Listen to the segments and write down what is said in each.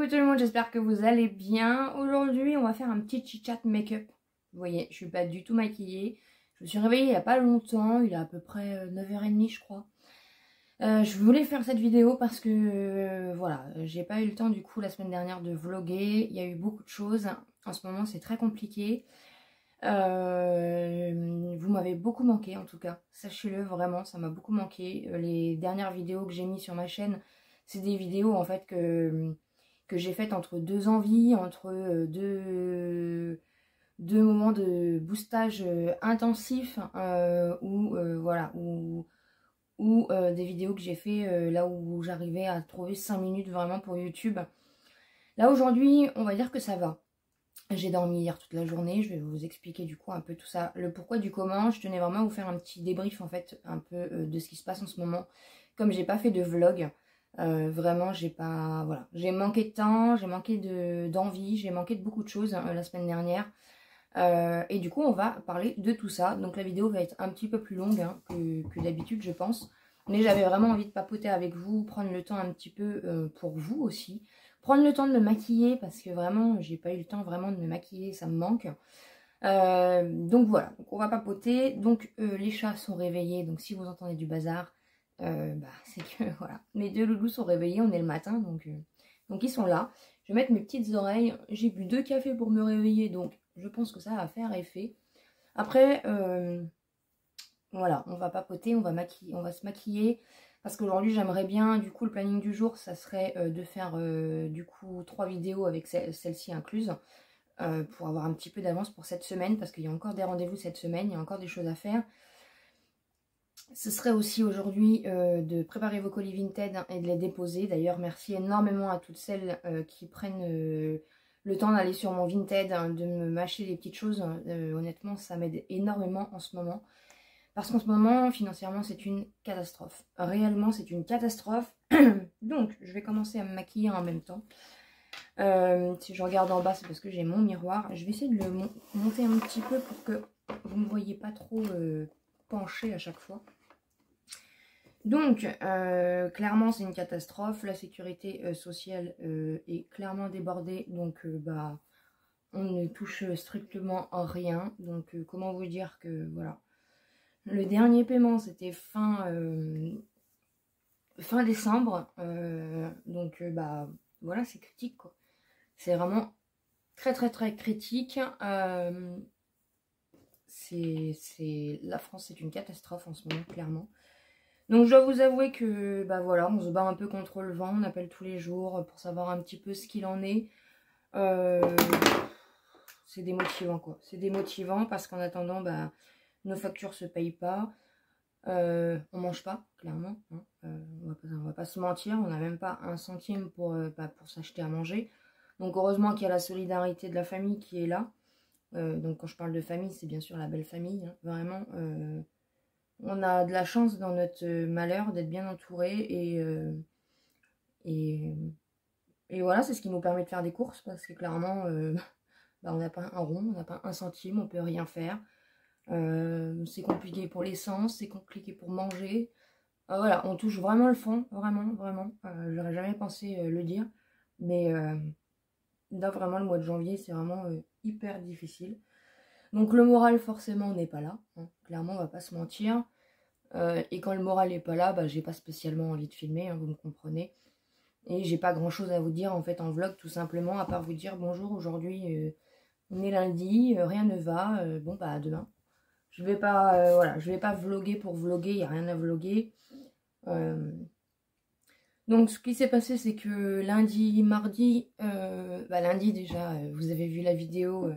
tout le monde, j'espère que vous allez bien. Aujourd'hui, on va faire un petit chit-chat make-up. Vous voyez, je suis pas du tout maquillée. Je me suis réveillée il y a pas longtemps, il est à peu près 9h30 je crois. Je voulais faire cette vidéo parce que, voilà, j'ai pas eu le temps du coup la semaine dernière de vlogger. Il y a eu beaucoup de choses. En ce moment, c'est très compliqué. Vous m'avez beaucoup manqué en tout cas. Sachez-le, vraiment, ça m'a beaucoup manqué. Les dernières vidéos que j'ai mis sur ma chaîne, c'est des vidéos en fait que j'ai faites entre deux envies, entre deux moments de boostage intensif, voilà, ou des vidéos que j'ai fait là où j'arrivais à trouver 5 minutes vraiment pour YouTube. Là aujourd'hui, on va dire que ça va. J'ai dormi hier toute la journée, je vais vous expliquer du coup un peu tout ça, le pourquoi du comment. Je tenais vraiment à vous faire un petit débrief en fait, un peu de ce qui se passe en ce moment. Comme j'ai pas fait de vlog, vraiment j'ai pas, voilà, j'ai manqué de temps, j'ai manqué d'envie, j'ai manqué de beaucoup de choses la semaine dernière. Et du coup on va parler de tout ça. Donc la vidéo va être un petit peu plus longue que d'habitude je pense. Mais j'avais vraiment envie de papoter avec vous, prendre le temps un petit peu pour vous aussi. Prendre le temps de me maquiller parce que vraiment j'ai pas eu le temps vraiment de me maquiller, ça me manque. Donc voilà, donc on va papoter. Donc les chats sont réveillés, donc si vous entendez du bazar, c'est que voilà, mes deux loulous sont réveillés, on est le matin, donc ils sont là. Je vais mettre mes petites oreilles, j'ai bu 2 cafés pour me réveiller, donc je pense que ça va faire effet. Après, voilà, on va papoter, on va se maquiller. Parce qu'aujourd'hui j'aimerais bien, du coup le planning du jour ça serait de faire du coup 3 vidéos avec celle-ci incluse. Pour avoir un petit peu d'avance pour cette semaine. Parce qu'il y a encore des rendez-vous cette semaine, il y a encore des choses à faire. Ce serait aussi aujourd'hui de préparer vos colis Vinted et de les déposer. D'ailleurs merci énormément à toutes celles qui prennent le temps d'aller sur mon Vinted, de me mâcher les petites choses. Honnêtement ça m'aide énormément en ce moment. Parce qu'en ce moment, financièrement, c'est une catastrophe. Réellement, c'est une catastrophe. Donc, je vais commencer à me maquiller en même temps. Si je regarde en bas, c'est parce que j'ai mon miroir. Je vais essayer de le monter un petit peu pour que vous ne me voyez pas trop pencher à chaque fois. Donc, clairement, c'est une catastrophe. La sécurité sociale est clairement débordée. Donc, on ne touche strictement à rien. Donc, comment vous dire que, voilà. Le dernier paiement, c'était fin décembre. Donc, voilà, c'est critique, quoi. C'est vraiment très, très, très critique. La France, c'est une catastrophe en ce moment, clairement. Donc, je dois vous avouer que, voilà, on se bat un peu contre le vent. On appelle tous les jours pour savoir un petit peu ce qu'il en est. C'est démotivant, quoi. C'est démotivant parce qu'en attendant, nos factures se payent pas. On mange pas, clairement. On va pas se mentir. On n'a même pas un centime pour s'acheter à manger. Donc heureusement qu'il y a la solidarité de la famille qui est là. Donc quand je parle de famille, c'est bien sûr la belle famille. Vraiment, on a de la chance dans notre malheur d'être bien entouré. Et voilà, c'est ce qui nous permet de faire des courses. Parce que clairement, on n'a pas un rond, on n'a pas un centime, on peut rien faire. C'est compliqué pour l'essence, c'est compliqué pour manger. Voilà, on touche vraiment le fond, vraiment, vraiment. J'aurais jamais pensé le dire. Mais là, vraiment, le mois de janvier, c'est vraiment hyper difficile. Donc le moral, forcément, n'est pas là. Clairement, on va pas se mentir. Et quand le moral n'est pas là, j'ai pas spécialement envie de filmer, vous me comprenez. Et j'ai pas grand chose à vous dire en fait en vlog, tout simplement, à part vous dire bonjour, aujourd'hui on est lundi, rien ne va, à demain. Je vais pas, voilà, je vais pas vlogger pour vlogger, il n'y a rien à vlogger. Donc ce qui s'est passé, c'est que lundi, mardi, lundi déjà, vous avez vu la vidéo,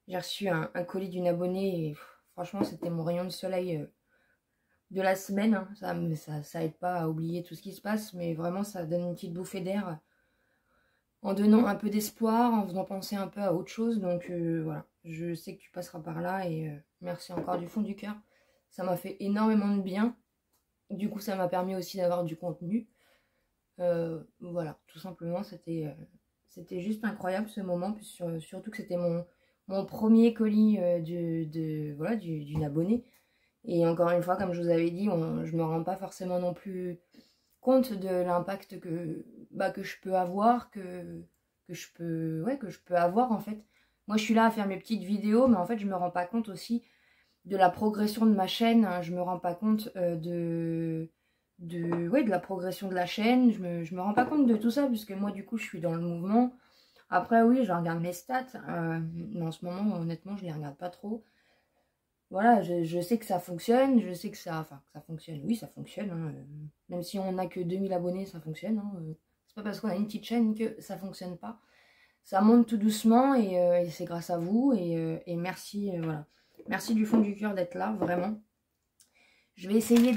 j'ai reçu un colis d'une abonnée et franchement c'était mon rayon de soleil de la semaine. Ça aide pas à oublier tout ce qui se passe, mais vraiment ça donne une petite bouffée d'air en donnant un peu d'espoir, en faisant penser un peu à autre chose. Donc voilà, je sais que tu passeras par là et merci encore du fond du cœur. Ça m'a fait énormément de bien. Du coup, ça m'a permis aussi d'avoir du contenu. Voilà, tout simplement, c'était juste incroyable ce moment. Puis surtout que c'était mon premier colis d'une abonnée. Et encore une fois, comme je vous avais dit, je me rends pas forcément non plus compte de l'impact que je peux avoir, que que je peux avoir en fait. Moi je suis là à faire mes petites vidéos, mais en fait je me rends pas compte aussi de la progression de ma chaîne, hein. Je me rends pas compte de la progression de la chaîne, je me rends pas compte de tout ça, puisque moi du coup je suis dans le mouvement. Après oui, je regarde mes stats, mais en ce moment honnêtement je les regarde pas trop. Voilà, je sais que ça fonctionne, je sais que ça fonctionne, oui ça fonctionne, hein. Même si on n'a que 2000 abonnés, ça fonctionne, hein. C'est pas parce qu'on a une petite chaîne que ça fonctionne pas. Ça monte tout doucement et c'est grâce à vous, et merci, voilà. Merci du fond du cœur d'être là, vraiment. Je vais essayer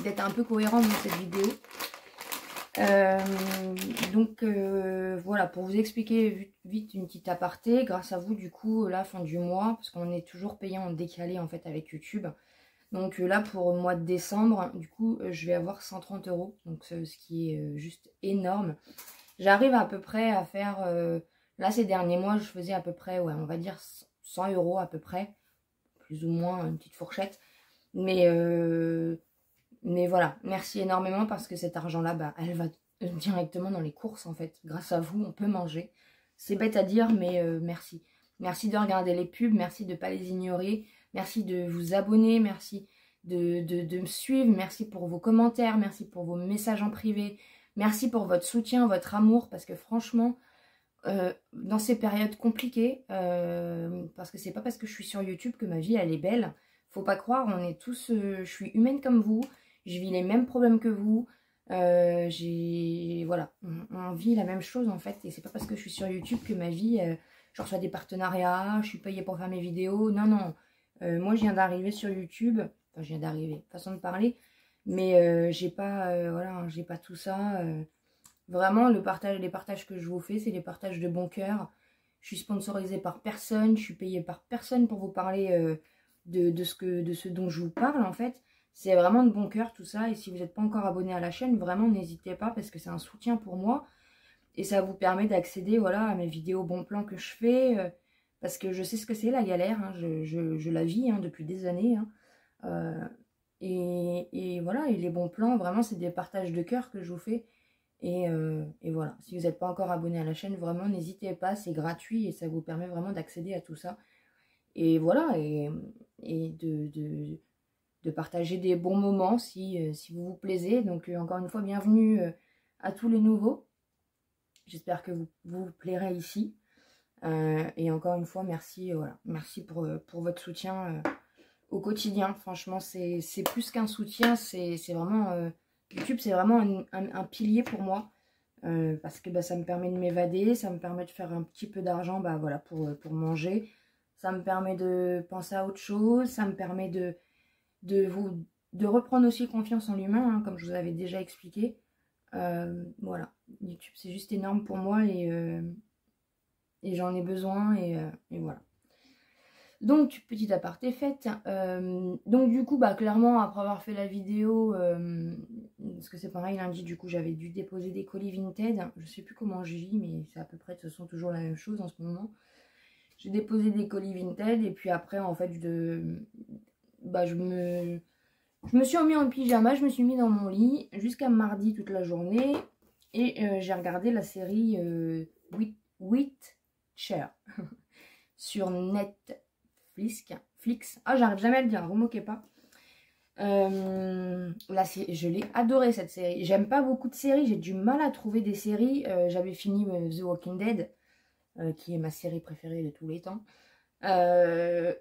d'être un peu cohérente dans cette vidéo. Voilà, pour vous expliquer vite une petite aparté, grâce à vous du coup, là, fin du mois, parce qu'on est toujours payé en décalé en fait avec YouTube. Donc là, pour le mois de décembre, du coup, je vais avoir 130 €, donc ce qui est juste énorme. J'arrive à peu près à faire, là ces derniers mois, je faisais à peu près, ouais, on va dire 100 € à peu près, plus ou moins une petite fourchette. Mais voilà, merci énormément parce que cet argent-là, bah, elle va directement dans les courses en fait. Grâce à vous, on peut manger. C'est bête à dire, mais merci. Merci de regarder les pubs, merci de ne pas les ignorer, merci de vous abonner, merci de me suivre, merci pour vos commentaires, merci pour vos messages en privé, merci pour votre soutien, votre amour, parce que franchement, dans ces périodes compliquées, parce que c'est pas parce que je suis sur YouTube que ma vie elle est belle. Faut pas croire, on est tous, je suis humaine comme vous, je vis les mêmes problèmes que vous, voilà, on vit la même chose en fait, et c'est pas parce que je suis sur YouTube que ma vie, je reçois des partenariats, je suis payée pour faire mes vidéos, non, non. Moi je viens d'arriver sur YouTube, enfin je viens d'arriver, façon de parler, mais j'ai pas, voilà, j'ai pas tout ça. Vraiment, les partages que je vous fais, c'est des partages de bon cœur. Je suis sponsorisée par personne, je suis payée par personne pour vous parler de ce dont je vous parle en fait. C'est vraiment de bon cœur tout ça. Et si vous n'êtes pas encore abonné à la chaîne, vraiment n'hésitez pas parce que c'est un soutien pour moi. Et ça vous permet d'accéder, voilà, à mes vidéos bon plan que je fais. Parce que je sais ce que c'est la galère, hein. Je la vis, hein, depuis des années, hein. Et voilà, et les bons plans, vraiment, c'est des partages de cœur que je vous fais. Et voilà, si vous n'êtes pas encore abonné à la chaîne, vraiment n'hésitez pas, c'est gratuit et ça vous permet vraiment d'accéder à tout ça. Et voilà, et de partager des bons moments si vous vous plaisez. Donc encore une fois, bienvenue à tous les nouveaux. J'espère que vous plairez ici. Et encore une fois, merci, voilà, merci pour votre soutien au quotidien. Franchement, c'est plus qu'un soutien, c'est vraiment... YouTube, c'est vraiment un pilier pour moi, parce que bah, ça me permet de m'évader, ça me permet de faire un petit peu d'argent, bah, voilà, pour manger. Ça me permet de penser à autre chose, ça me permet de reprendre aussi confiance en l'humain, hein, comme je vous avais déjà expliqué. Voilà, YouTube, c'est juste énorme pour moi et j'en ai besoin et voilà. Donc, petit aparté faite. Donc, du coup, bah, clairement, après avoir fait la vidéo, parce que c'est pareil, lundi, du coup, j'avais dû déposer des colis Vinted. Je sais plus comment je vis, mais c'est à peu près, de toute façon, toujours la même chose en ce moment. J'ai déposé des colis Vinted, et puis après, en fait, bah, je me suis remis en pyjama, je me suis mis dans mon lit jusqu'à mardi toute la journée, et j'ai regardé la série Witcher sur Netflix. Ah, j'arrive jamais à le dire, vous moquez pas. Là, je l'ai adoré cette série. J'aime pas beaucoup de séries, j'ai du mal à trouver des séries. J'avais fini The Walking Dead, qui est ma série préférée de tous les temps.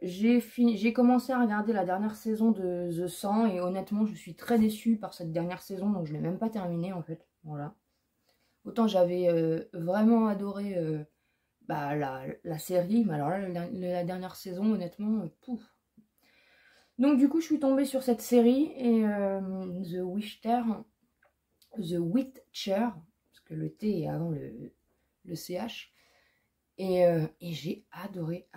J'ai commencé à regarder la dernière saison de The 100 et honnêtement, je suis très déçue par cette dernière saison, donc je l'ai même pas terminée en fait. Voilà. Autant j'avais vraiment adoré bah, la série, mais alors là, la dernière saison, honnêtement, pouf. Donc du coup, je suis tombée sur cette série, et The Witcher, parce que le T est avant le CH, et j'ai adoré.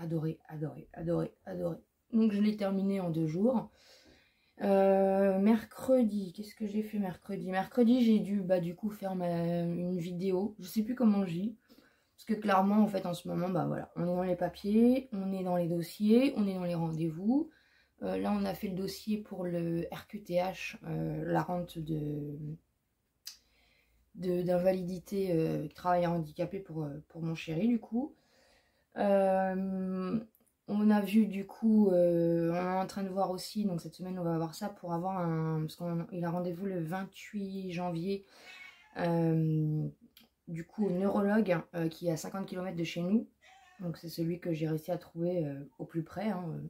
Donc je l'ai terminé en 2 jours. Mercredi, qu'est-ce que j'ai fait mercredi? Mercredi, j'ai dû bah, du coup faire une vidéo, je sais plus comment je vis. Parce que clairement, en fait, en ce moment, bah voilà, on est dans les papiers, on est dans les dossiers, on est dans les rendez-vous. Là, on a fait le dossier pour le RQTH, la rente d'invalidité travailleur handicapé pour mon chéri du coup. On a vu du coup, on est en train de voir aussi, donc cette semaine on va voir ça pour avoir parce qu'il a rendez-vous le 28 janvier, du coup au neurologue qui est à 50 km de chez nous. Donc c'est celui que j'ai réussi à trouver au plus près. Hein.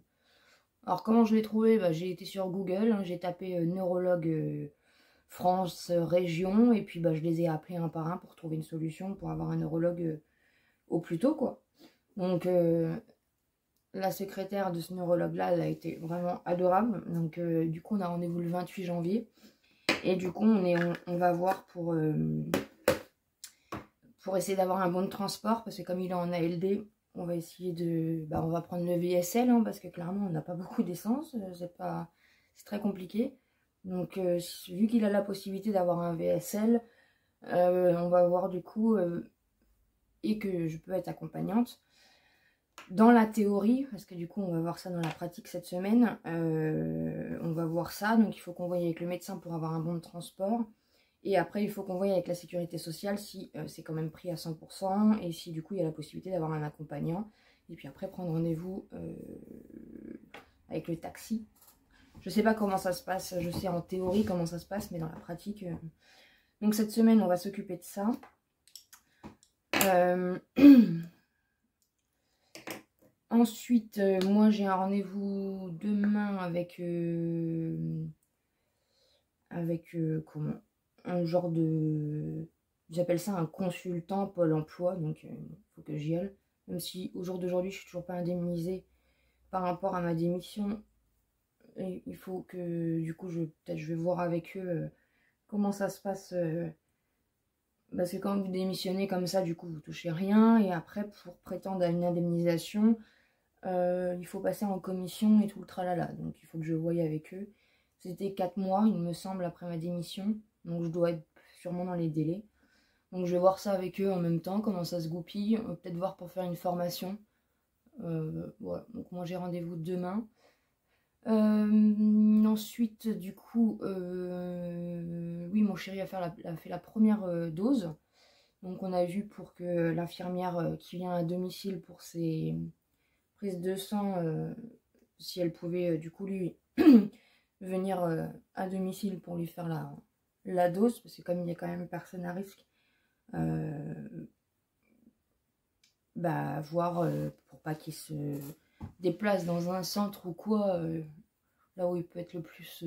Alors comment je l'ai trouvé? Bah, j'ai été sur Google, hein, j'ai tapé neurologue France région et puis bah, je les ai appelés un par un pour trouver une solution pour avoir un neurologue au plus tôt quoi. Donc la secrétaire de ce neurologue là elle a été vraiment adorable. Donc du coup on a rendez-vous le 28 janvier et du coup on va voir pour essayer d'avoir un bon de transport parce que comme il est en ALD, on va essayer de... Bah, on va prendre le VSL hein, parce que clairement on n'a pas beaucoup d'essence, c'est très compliqué. Donc vu qu'il a la possibilité d'avoir un VSL, on va voir du coup et que je peux être accompagnante. Dans la théorie, parce que du coup on va voir ça dans la pratique cette semaine, on va voir ça, donc il faut qu'on voie avec le médecin pour avoir un bon de transport. Et après, il faut qu'on voie avec la sécurité sociale si c'est quand même pris à 100% et si du coup il y a la possibilité d'avoir un accompagnant. Et puis après, prendre rendez-vous avec le taxi. Je sais pas comment ça se passe, je sais en théorie comment ça se passe, mais dans la pratique... Donc cette semaine, on va s'occuper de ça. Ensuite, moi j'ai un rendez-vous demain avec... comment un genre de... J'appelle ça un consultant Pôle emploi, donc il faut que j'y aille. Même si au jour d'aujourd'hui, je suis toujours pas indemnisée par rapport à ma démission. Et il faut que, du coup, peut-être je vais voir avec eux comment ça se passe. Parce que quand vous démissionnez comme ça, du coup, vous touchez rien. Et après, pour prétendre à une indemnisation, il faut passer en commission et tout le tralala. Donc il faut que je voie avec eux. C'était 4 mois, il me semble, après ma démission. Donc je dois être sûrement dans les délais. Donc je vais voir ça avec eux en même temps, comment ça se goupille. Peut-être voir pour faire une formation. Voilà, donc moi j'ai rendez-vous demain. Ensuite, du coup, oui, mon chéri a fait la première dose. Donc on a vu pour que l'infirmière qui vient à domicile pour ses prises de sang, si elle pouvait du coup lui venir à domicile pour lui faire la dose, parce que comme il y a quand même personne à risque, bah voir pour pas qu'il se déplace dans un centre ou quoi, là où il peut être le plus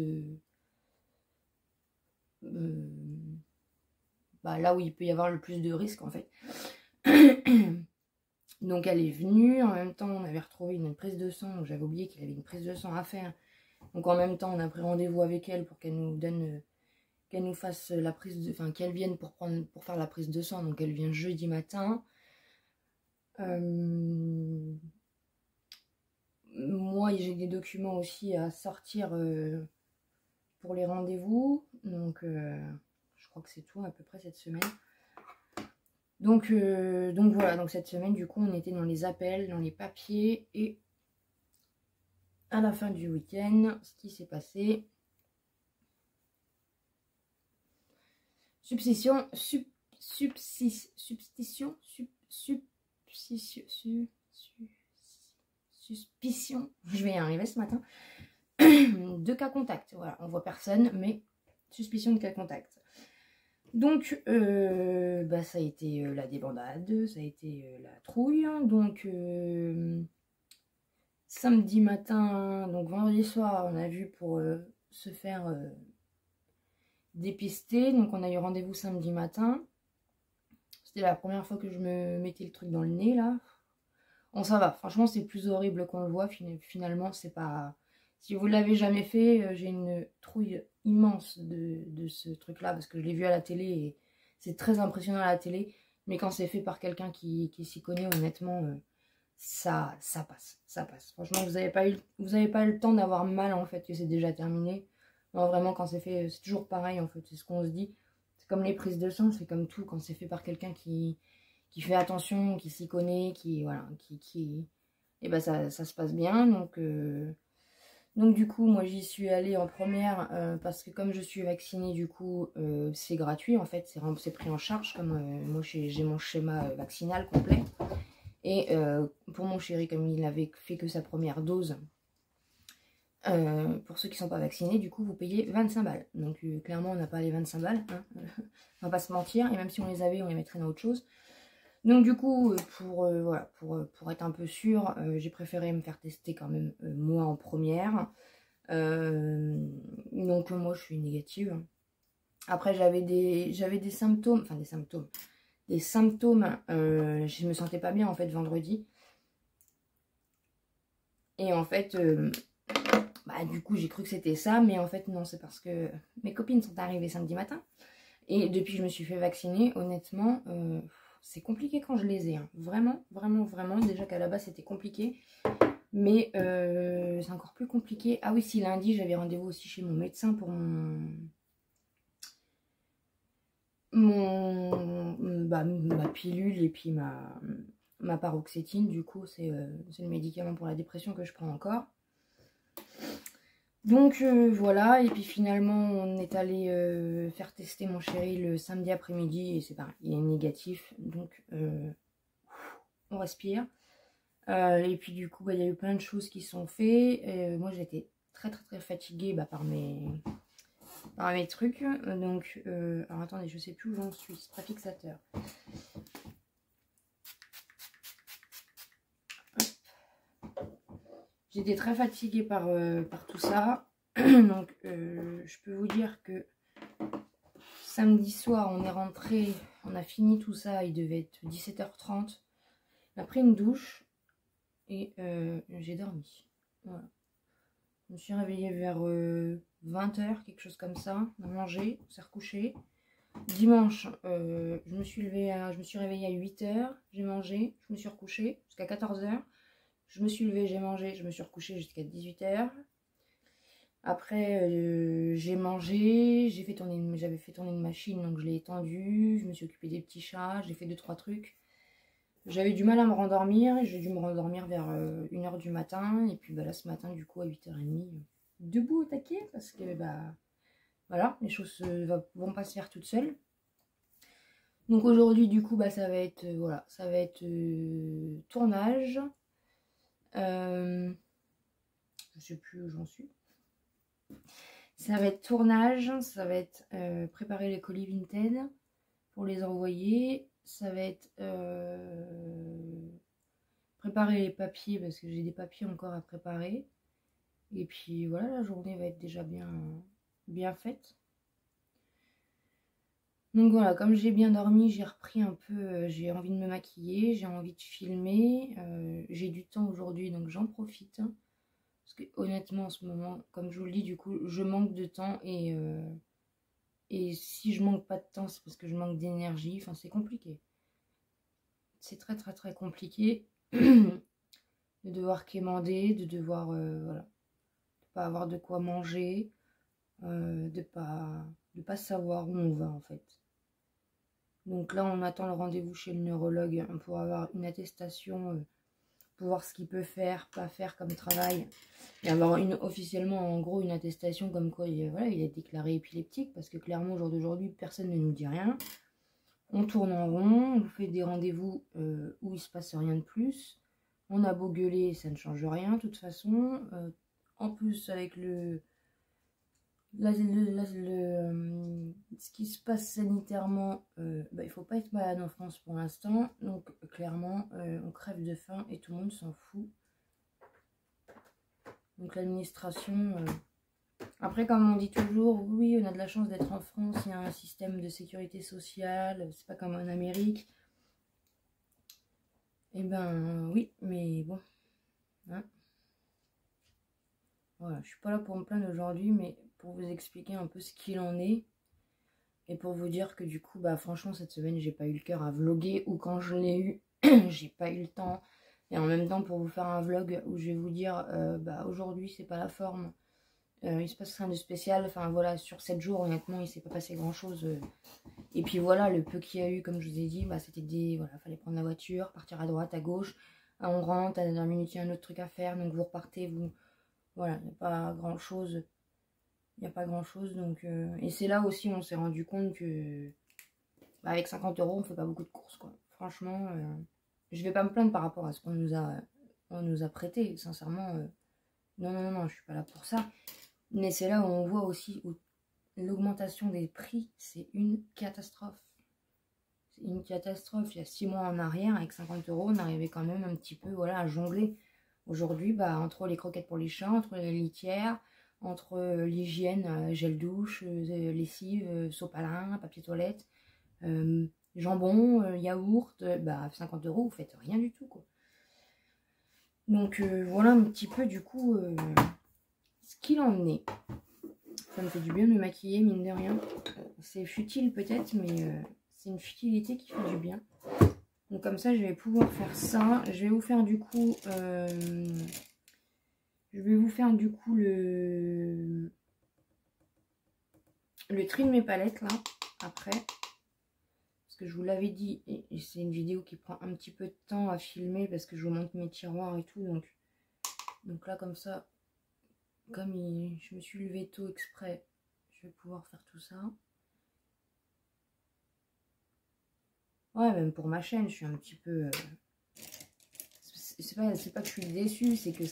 bah, là où il peut y avoir le plus de risques en fait. Donc elle est venue, en même temps on avait retrouvé une prise de sang, j'avais oublié qu'il avait une prise de sang à faire. Donc en même temps on a pris rendez-vous avec elle pour qu'elle nous donne, qu'elle nous fasse la prise de... Enfin qu'elle vienne pour faire la prise de sang, donc elle vient jeudi matin. Moi j'ai des documents aussi à sortir pour les rendez-vous, donc je crois que c'est tout à peu près cette semaine. Donc voilà, donc cette semaine du coup on était dans les appels, dans les papiers et à la fin du week-end, ce qui s'est passé. Suspicion, je vais y arriver ce matin, de cas contact. Voilà, on voit personne, mais suspicion de cas contact. Donc, bah, ça a été la débandade, ça a été la trouille. Donc, samedi matin, donc vendredi soir, on a vu pour se faire dépister. Donc, on a eu rendez-vous samedi matin. C'était la première fois que je me mettais le truc dans le nez, là. Bon, ça va. Franchement, c'est plus horrible qu'on le voit. Finalement, c'est pas... Si vous l'avez jamais fait, j'ai une trouille immense de ce truc-là, parce que je l'ai vu à la télé et c'est très impressionnant à la télé. Mais quand c'est fait par quelqu'un qui s'y connaît, honnêtement, ça passe. Ça passe. Franchement, vous n'avez pas eu le temps d'avoir mal, en fait, que c'est déjà terminé. Non, vraiment, quand c'est fait, c'est toujours pareil, en fait. C'est ce qu'on se dit. C'est comme les prises de sang, c'est comme tout. Quand c'est fait par quelqu'un qui fait attention, qui s'y connaît, qui... Voilà, et ben ça se passe bien, donc... Donc du coup, moi j'y suis allée en première parce que comme je suis vaccinée, du coup, c'est gratuit en fait, c'est pris en charge. Comme moi j'ai mon schéma vaccinal complet. Et pour mon chéri, comme il avait fait que sa première dose, pour ceux qui ne sont pas vaccinés, du coup vous payez 25 balles. Donc clairement on n'a pas les 25 balles, hein. On va pas se mentir, et même si on les avait, on les mettrait dans autre chose. Donc du coup, voilà, pour être un peu sûr, j'ai préféré me faire tester quand même moi en première. Donc moi je suis négative. Après j'avais des symptômes, enfin des symptômes, je me sentais pas bien en fait vendredi. Et en fait, bah, du coup j'ai cru que c'était ça, mais en fait non, c'est parce que mes copines sont arrivées samedi matin. Et depuis que je me suis fait vacciner, honnêtement, c'est compliqué quand je les ai, hein. Vraiment, vraiment, vraiment. Déjà qu'à la base c'était compliqué. Mais c'est encore plus compliqué. Ah oui, si lundi, j'avais rendez-vous aussi chez mon médecin pour ma pilule et puis ma paroxétine. Du coup, c'est le médicament pour la dépression que je prends encore. Donc voilà, et puis finalement, on est allé faire tester mon chéri le samedi après-midi et c'est pareil, il est négatif. Donc on respire. Et puis du coup, bah, il y a eu plein de choses qui sont faites. Moi, j'étais très très très fatiguée par mes trucs. Donc, alors attendez, je sais plus où j'en suis. C'est pas fixateur. J'étais très fatiguée par tout ça. Donc, je peux vous dire que samedi soir, on est rentré, on a fini tout ça. Il devait être 17h30. On a pris une douche et j'ai dormi. Voilà. Je me suis réveillée vers 20h, quelque chose comme ça. On a mangé, on s'est recouché. Dimanche, je me suis réveillée à 8h, j'ai mangé, je me suis recouchée jusqu'à 14h. Je me suis levée, j'ai mangé, je me suis recouchée jusqu'à 18h. Après, j'ai mangé, j'avais fait tourner une machine, donc je l'ai étendue. Je me suis occupée des petits chats, j'ai fait 2-3 trucs. J'avais du mal à me rendormir et j'ai dû me rendormir vers 1h du matin. Et puis là, ce matin, du coup, à 8h30, debout au taquet, parce que voilà, les choses vont pas se faire toutes seules. Donc aujourd'hui, du coup, ça va être voilà, ça va être tournage. Je sais plus où j'en suis. Ça va être tournage, ça va être préparer les colis Vinted pour les envoyer. Ça va être préparer les papiers parce que j'ai des papiers encore à préparer. Et puis voilà, la journée va être déjà bien faite. Donc voilà, comme j'ai bien dormi, j'ai repris un peu, j'ai envie de me maquiller, j'ai envie de filmer. J'ai du temps aujourd'hui, donc j'en profite. Parce que honnêtement, en ce moment, comme je vous le dis, du coup, je manque de temps. Et si je manque pas de temps, c'est parce que je manque d'énergie. Enfin, c'est compliqué. C'est très très très compliqué de devoir quémander, de devoir, voilà, de pas avoir de quoi manger, de pas savoir où on va en fait. Donc là, on attend le rendez-vous chez le neurologue pour avoir une attestation, pour voir ce qu'il peut faire, pas faire comme travail. Et avoir officiellement, en gros, une attestation comme quoi voilà, il est déclaré épileptique. Parce que clairement, au jour d'aujourd'hui, personne ne nous dit rien. On tourne en rond, on fait des rendez-vous où il se passe rien de plus. On a beau gueuler, ça ne change rien de toute façon. En plus, avec ce qui se passe sanitairement, il faut pas être malade en France pour l'instant. Donc clairement, on crève de faim et tout le monde s'en fout. Donc l'administration... Après, comme on dit toujours, oui, on a de la chance d'être en France, il y a un système de sécurité sociale, c'est pas comme en Amérique. Eh ben oui, mais bon. Hein. Voilà, je suis pas là pour me plaindre aujourd'hui, mais pour vous expliquer un peu ce qu'il en est. Et pour vous dire que du coup, franchement, cette semaine, j'ai pas eu le cœur à vlogger. Ou quand je l'ai eu, j'ai pas eu le temps. Et en même temps, pour vous faire un vlog où je vais vous dire, aujourd'hui, c'est pas la forme. Il se passe rien de spécial. Enfin voilà, sur 7 jours, honnêtement, il s'est pas passé grand chose. Et puis voilà, le peu qu'il y a eu, comme je vous ai dit, c'était voilà, fallait prendre la voiture, partir à droite, à gauche. On rentre, à la dernière minute, il y a un autre truc à faire. Donc vous repartez, voilà, il n'y a pas grand-chose. Il n'y a pas grand-chose. Donc, et c'est là aussi on s'est rendu compte que bah, avec 50 € on fait pas beaucoup de courses, quoi. Franchement, je vais pas me plaindre par rapport à ce on nous a prêté. Sincèrement, non, non, non, je suis pas là pour ça. Mais c'est là où on voit aussi où l'augmentation des prix, c'est une catastrophe. C'est une catastrophe. Il y a 6 mois en arrière, avec 50 €, on arrivait quand même un petit peu voilà, à jongler. Aujourd'hui, bah, entre les croquettes pour les chats, entre les litières, entre l'hygiène, gel douche, lessive, sopalin, papier toilette, jambon, yaourt, bah 50 €, vous faites rien du tout, quoi. Donc voilà un petit peu du coup ce qu'il en est. Ça me fait du bien de me maquiller, mine de rien. C'est futile peut-être, mais c'est une futilité qui fait du bien. Donc comme ça, je vais pouvoir faire ça. Je vais vous faire du coup... le tri de mes palettes, là, après. Parce que je vous l'avais dit, et c'est une vidéo qui prend un petit peu de temps à filmer, parce que je vous montre mes tiroirs et tout. Donc là, comme ça, comme je me suis levée tôt exprès, je vais pouvoir faire tout ça. Ouais, même pour ma chaîne, je suis un petit peu... c'est pas que je suis déçue, c'est que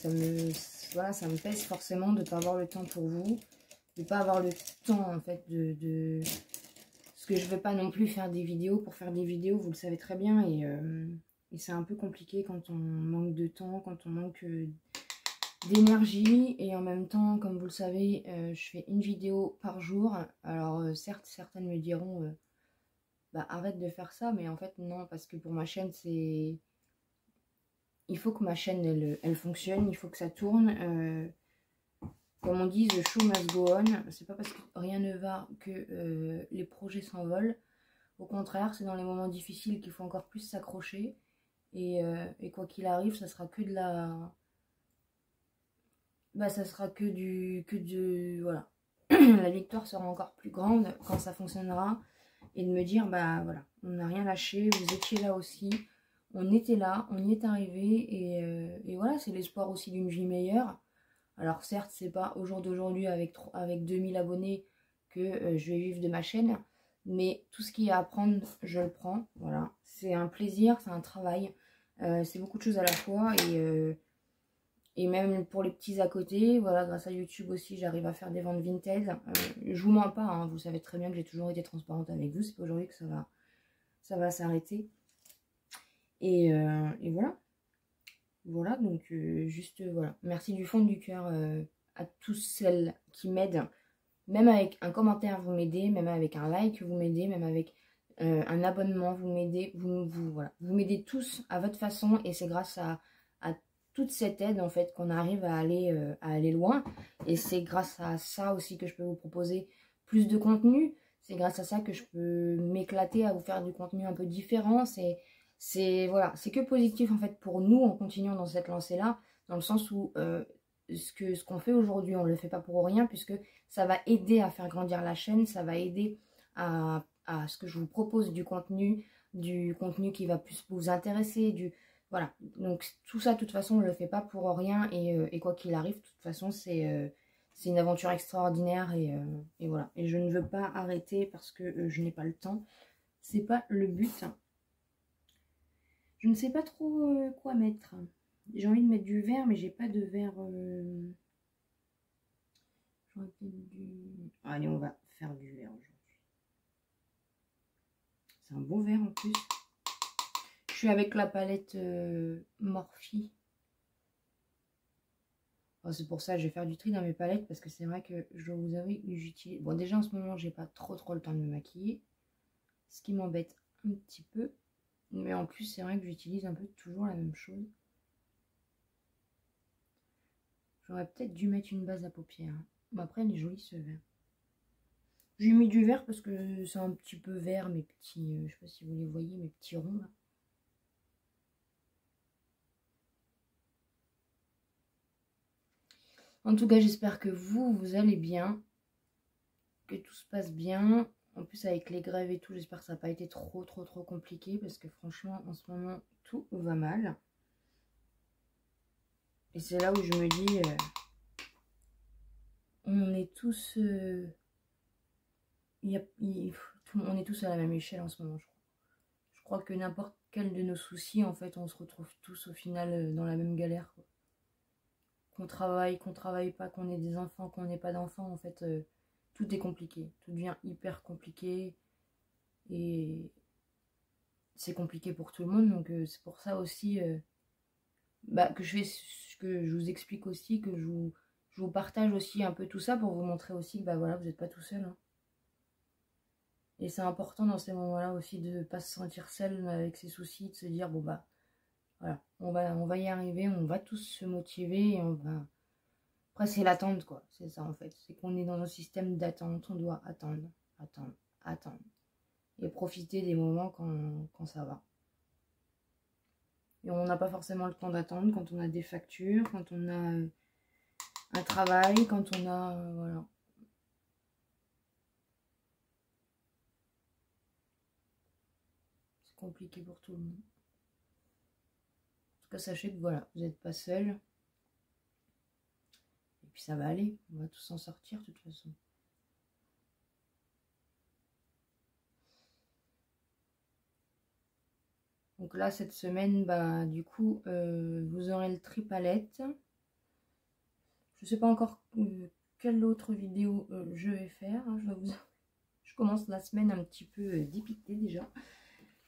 voilà, ça me pèse forcément de ne pas avoir le temps pour vous. De ne pas avoir le temps, en fait, Parce que je ne veux pas non plus faire des vidéos pour faire des vidéos, vous le savez très bien. Et c'est un peu compliqué quand on manque de temps, quand on manque d'énergie. Et en même temps, comme vous le savez, je fais une vidéo par jour. Alors certes, certaines me diront... bah, arrête de faire ça, mais en fait non, parce que pour ma chaîne, il faut que ma chaîne elle fonctionne, il faut que ça tourne. Comme on dit, the show must go on. C'est pas parce que rien ne va que les projets s'envolent. Au contraire, c'est dans les moments difficiles qu'il faut encore plus s'accrocher. Et quoi qu'il arrive, ça sera que de la... Bah, ça sera voilà. La victoire sera encore plus grande quand ça fonctionnera. Et de me dire, bah voilà, on n'a rien lâché, vous étiez là aussi, on était là, on y est arrivé, et voilà, c'est l'espoir aussi d'une vie meilleure. Alors certes, c'est pas au jour d'aujourd'hui avec 2000 abonnés que je vais vivre de ma chaîne, mais tout ce qu'il y a à apprendre, je le prends, voilà. C'est un plaisir, c'est un travail, c'est beaucoup de choses à la fois, et même pour les petits à côté, voilà, grâce à YouTube aussi, j'arrive à faire des ventes vintage. Je vous mens pas, hein, vous savez très bien que j'ai toujours été transparente avec vous. C'est pas aujourd'hui que ça va s'arrêter. Et voilà. Voilà, donc juste, voilà. Merci du fond du cœur à tous celles qui m'aident. Même avec un commentaire, vous m'aidez. Même avec un like, vous m'aidez. Même avec un abonnement, vous m'aidez. Voilà. Vous m'aidez tous à votre façon. Et c'est grâce à toute cette aide, en fait, qu'on arrive à aller loin. Et c'est grâce à ça aussi que je peux vous proposer plus de contenu. C'est grâce à ça que je peux m'éclater à vous faire du contenu un peu différent. Voilà, c'est que positif, en fait, pour nous, en continuant dans cette lancée-là, dans le sens où ce qu'on fait aujourd'hui, on ne le fait pas pour rien, puisque ça va aider à faire grandir la chaîne, ça va aider à ce que je vous propose du contenu qui va plus vous intéresser, voilà, donc tout ça, de toute façon, on ne le fait pas pour rien, et quoi qu'il arrive, de toute façon, c'est une aventure extraordinaire, et voilà. Et je ne veux pas arrêter parce que je n'ai pas le temps, c'est pas le but. Je ne sais pas trop quoi mettre. J'ai envie de mettre du vert, mais j'ai pas de vert. Allez, on va faire du vert aujourd'hui. C'est un beau vert en plus. Je suis avec la palette Morphe. Enfin, c'est pour ça que je vais faire du tri dans mes palettes, parce que c'est vrai que je dois vous avouer que j'utilise... Bon, déjà en ce moment, j'ai pas trop le temps de me maquiller, ce qui m'embête un petit peu. Mais en plus, c'est vrai que j'utilise un peu toujours la même chose. J'aurais peut-être dû mettre une base à paupières. Mais après, elle est jolie ce vert. J'ai mis du vert parce que c'est un petit peu vert, mes petits... je sais pas si vous les voyez, mes petits ronds là. En tout cas, j'espère que vous allez bien. Que tout se passe bien. En plus, avec les grèves et tout, j'espère que ça n'a pas été trop compliqué. Parce que franchement, en ce moment, tout va mal. Et c'est là où je me dis... on est tous... on est tous à la même échelle en ce moment, je crois. Je crois que n'importe quel de nos soucis, en fait, on se retrouve tous au final dans la même galère, quoi. Qu'on travaille pas, qu'on ait des enfants, qu'on n'ait pas d'enfants, en fait, tout est compliqué. Tout devient hyper compliqué. Et c'est compliqué pour tout le monde, donc c'est pour ça aussi que je vous explique aussi, que je vous partage aussi un peu tout ça pour vous montrer aussi que voilà, vous n'êtes pas tout seul, hein. Et c'est important dans ces moments-là aussi de ne pas se sentir seul avec ses soucis, de se dire bon bah voilà, on va y arriver, on va tous se motiver et on va. Après c'est l'attente quoi, c'est ça en fait. C'est qu'on est dans un système d'attente, on doit attendre, attendre, attendre. Et profiter des moments quand ça va. Et on n'a pas forcément le temps d'attendre quand on a des factures, quand on a un travail, quand on a voilà. C'est compliqué pour tout le monde. En tout cas, sachez que voilà, vous n'êtes pas seul. Et puis ça va aller, on va tous s'en sortir de toute façon. Donc là, cette semaine, du coup, vous aurez le tri-palette. Je ne sais pas encore quelle autre vidéo je vais faire. Hein, je commence la semaine un petit peu dépitée déjà.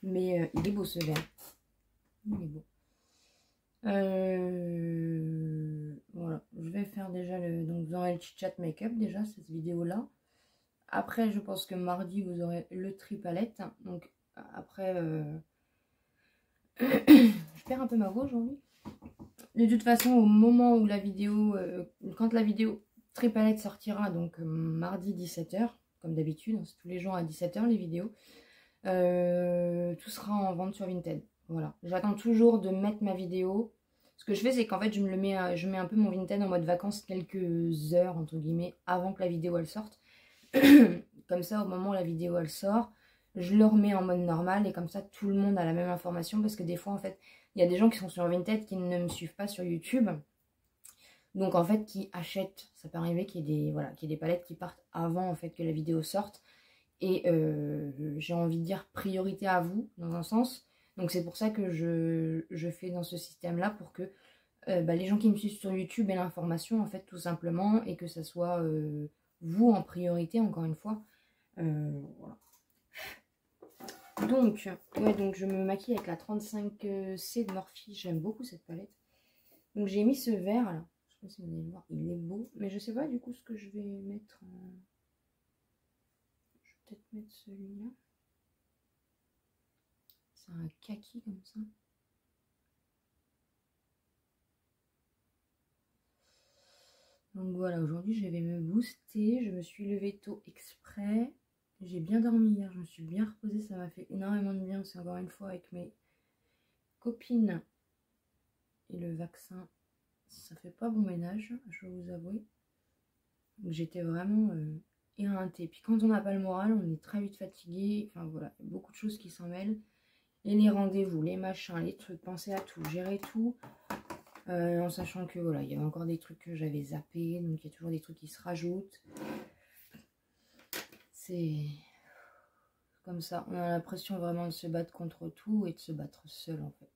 Mais il est beau ce verre. Il est beau. Voilà, je vais faire déjà donc vous aurez le chit-chat make-up déjà, cette vidéo-là. Après, je pense que mardi, vous aurez le tri-palette. Donc après... je perds un peu ma voix aujourd'hui. De toute façon, au moment où la vidéo, quand la vidéo tri-palette sortira, donc mardi 17 h, comme d'habitude, hein, c'est tous les jours à 17 h les vidéos, tout sera en vente sur Vinted. Voilà, j'attends toujours de mettre ma vidéo. Ce que je fais, c'est qu'en fait, je mets un peu mon Vinted en mode vacances quelques heures, entre guillemets, avant que la vidéo elle sorte. Comme ça, au moment où la vidéo elle sort, je le remets en mode normal et comme ça, tout le monde a la même information. Parce que des fois, en fait, il y a des gens qui sont sur Vinted qui ne me suivent pas sur YouTube. Donc, en fait, qui achètent. Ça peut arriver qu'il y ait des palettes qui partent avant, en fait, que la vidéo sorte. Et j'ai envie de dire priorité à vous, dans un sens. Donc, c'est pour ça que je fais dans ce système-là pour que les gens qui me suivent sur YouTube aient l'information, en fait, tout simplement. Et que ça soit vous en priorité, encore une fois. Voilà. Donc, donc je me maquille avec la 35C de Morphe. J'aime beaucoup cette palette. Donc j'ai mis ce vert là. Je sais pas si vous allez le voir, il est beau. Mais je sais pas du coup ce que je vais mettre. Je vais peut-être mettre celui-là. C'est un kaki comme ça. Donc voilà, aujourd'hui je vais me booster. Je me suis levée tôt exprès. J'ai bien dormi hier, je me suis bien reposée, ça m'a fait énormément de bien. C'est encore une fois avec mes copines et le vaccin, ça fait pas bon ménage, je vais vous avouer. J'étais vraiment éreintée. Puis quand on n'a pas le moral, on est très vite fatigué. Enfin voilà, il y a beaucoup de choses qui s'en mêlent. Et les rendez-vous, les machins, les trucs, penser à tout, gérer tout. En sachant que voilà, il y avait encore des trucs que j'avais zappés, donc il y a toujours des trucs qui se rajoutent. C'est comme ça, on a l'impression vraiment de se battre contre tout et de se battre seul en fait.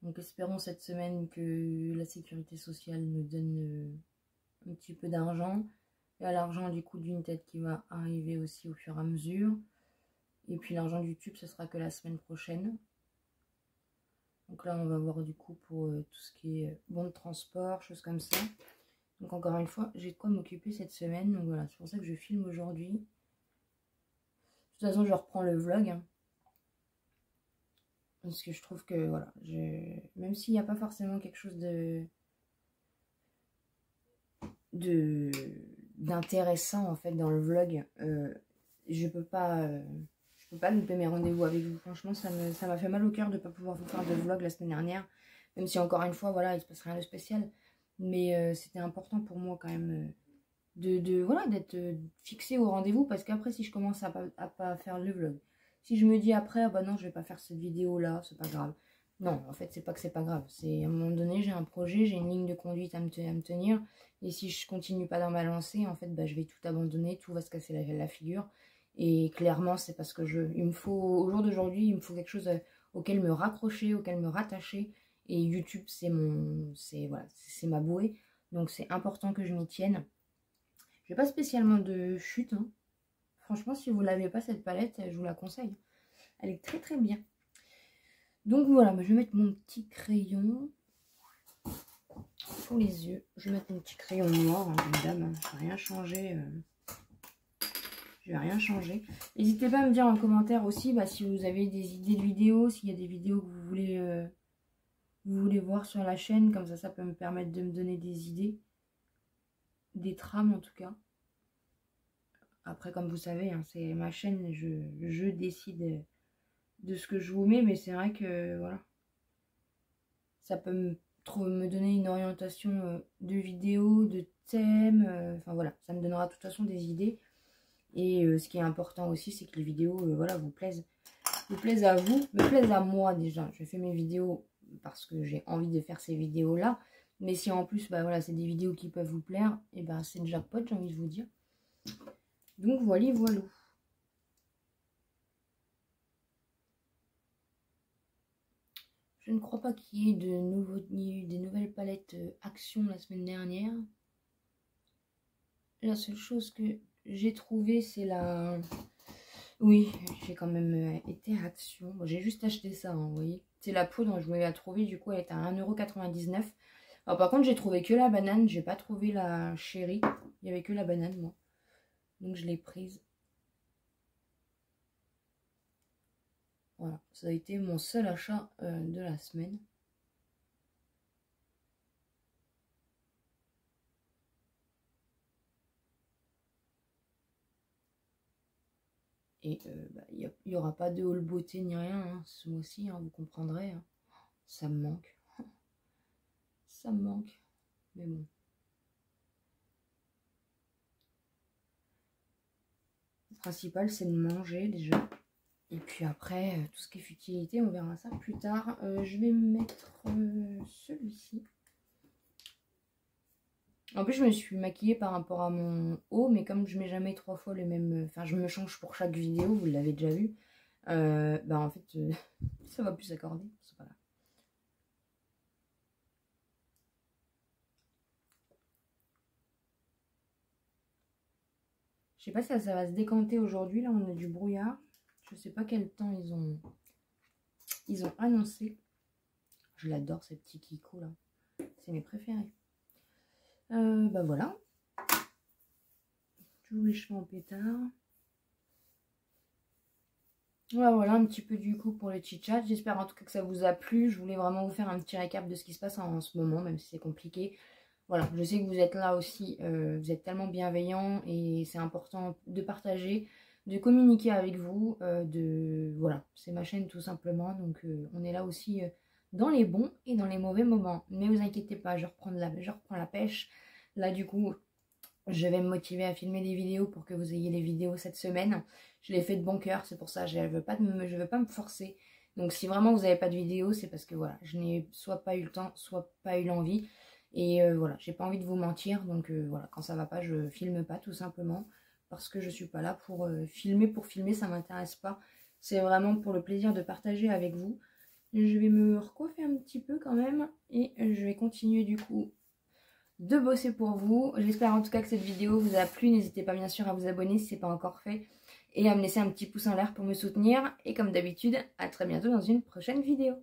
Donc espérons cette semaine que la sécurité sociale nous donne un petit peu d'argent. Il y a l'argent du coup d'une tête qui va arriver aussi au fur et à mesure. Et puis l'argent du YouTube, ce sera que la semaine prochaine. Donc là, on va voir du coup pour tout ce qui est bon de transport, choses comme ça. Donc encore une fois, j'ai de quoi m'occuper cette semaine. Donc voilà, c'est pour ça que je filme aujourd'hui. De toute façon, je reprends le vlog. Hein, parce que je trouve que voilà, même s'il n'y a pas forcément quelque chose d'intéressant en fait dans le vlog, je peux pas louper mes rendez-vous avec vous. Franchement, ça m'a fait mal au cœur de ne pas pouvoir vous faire de vlog la semaine dernière. Même si encore une fois, voilà, il se passe rien de spécial. Mais c'était important pour moi quand même voilà, d'être fixé au rendez-vous. Parce qu'après, si je commence à pas faire le vlog, si je me dis après, ah bah non, je vais pas faire cette vidéo là, c'est pas grave. Non, en fait, c'est pas que c'est pas grave. C'est à un moment donné, j'ai un projet, j'ai une ligne de conduite à me tenir. Et si je continue pas dans ma lancée, en fait, bah, je vais tout abandonner, tout va se casser la figure. Et clairement, c'est parce que il me faut, au jour d'aujourd'hui, il me faut quelque chose auquel me raccrocher, auquel me rattacher. Et YouTube, voilà, c'est ma bouée. Donc c'est important que je m'y tienne. J'ai pas spécialement de chute, hein. Franchement, si vous l'avez pas cette palette, je vous la conseille. Elle est très très bien. Donc voilà, je vais mettre mon petit crayon pour les yeux. Je vais mettre mon petit crayon noir, hein, évidemment. Je vais rien changer. Je vais rien changer. N'hésitez pas à me dire en commentaire aussi si vous avez des idées de vidéos, s'il y a des vidéos que vous voulez voir sur la chaîne. Comme ça peut me permettre de me donner des idées. Des trames en tout cas. Après, comme vous savez, hein, c'est ma chaîne. Je décide de ce que je vous mets. Mais c'est vrai que voilà. Ça peut me donner une orientation de vidéos, de thèmes. Enfin voilà, ça me donnera de toute façon des idées. Et ce qui est important aussi, c'est que les vidéos voilà, vous plaisent à vous, me plaisent à moi déjà. Je fais mes vidéos parce que j'ai envie de faire ces vidéos-là. Mais si en plus, voilà, c'est des vidéos qui peuvent vous plaire, et ben c'est le jackpot, j'ai envie de vous dire. Donc voilà. Je ne crois pas qu'il y ait des nouvelles palettes Action la semaine dernière. La seule chose que j'ai trouvée, c'est la... Oui, j'ai quand même été à Action. Bon, j'ai juste acheté ça, hein, vous voyez. C'est la poudre, je me l'ai trouvée, du coup, elle est à 1,99 €. Alors par contre, j'ai trouvé que la banane, j'ai pas trouvé la chérie. Il y avait que la banane, moi. Donc je l'ai prise. Voilà, ça a été mon seul achat de la semaine. Et il n'y aura pas de haul beauté ni rien hein, ce mois-ci, hein, vous comprendrez. Hein. Ça me manque. Ça me manque. Mais bon. Le principal, c'est de manger déjà. Et puis après, tout ce qui est futilité, on verra ça plus tard. Je vais mettre celui-ci. En plus, je me suis maquillée par rapport à mon haut, mais comme je mets jamais 3 fois le même... Enfin, je me change pour chaque vidéo, vous l'avez déjà vu. En fait, ça va plus s'accorder. C'est pas grave. Je sais pas si ça va se décanter aujourd'hui. Là, on a du brouillard. Je sais pas quel temps ils ont annoncé. Je l'adore, ces petits kikos là. C'est mes préférés. Voilà. Tous les cheveux en pétard. Voilà un petit peu du coup pour le chit-chat. J'espère en tout cas que ça vous a plu. Je voulais vraiment vous faire un petit récap de ce qui se passe en ce moment, même si c'est compliqué. Voilà, je sais que vous êtes là aussi, vous êtes tellement bienveillants et c'est important de partager, de communiquer avec vous, voilà, c'est ma chaîne tout simplement, donc on est là aussi dans les bons et dans les mauvais moments. Mais vous inquiétez pas, je reprends la pêche. Là du coup, je vais me motiver à filmer des vidéos pour que vous ayez les vidéos cette semaine. Je l'ai fait de bon cœur, c'est pour ça, je veux pas me forcer. Donc si vraiment vous n'avez pas de vidéo, c'est parce que voilà, je n'ai soit pas eu le temps, soit pas eu l'envie. Et voilà, j'ai pas envie de vous mentir, donc voilà, quand ça va pas, je filme pas tout simplement. Parce que je suis pas là pour filmer, ça m'intéresse pas. C'est vraiment pour le plaisir de partager avec vous. Je vais me recoiffer un petit peu quand même. Et je vais continuer du coup de bosser pour vous. J'espère en tout cas que cette vidéo vous a plu. N'hésitez pas bien sûr à vous abonner si ce n'est pas encore fait. Et à me laisser un petit pouce en l'air pour me soutenir. Et comme d'habitude, à très bientôt dans une prochaine vidéo.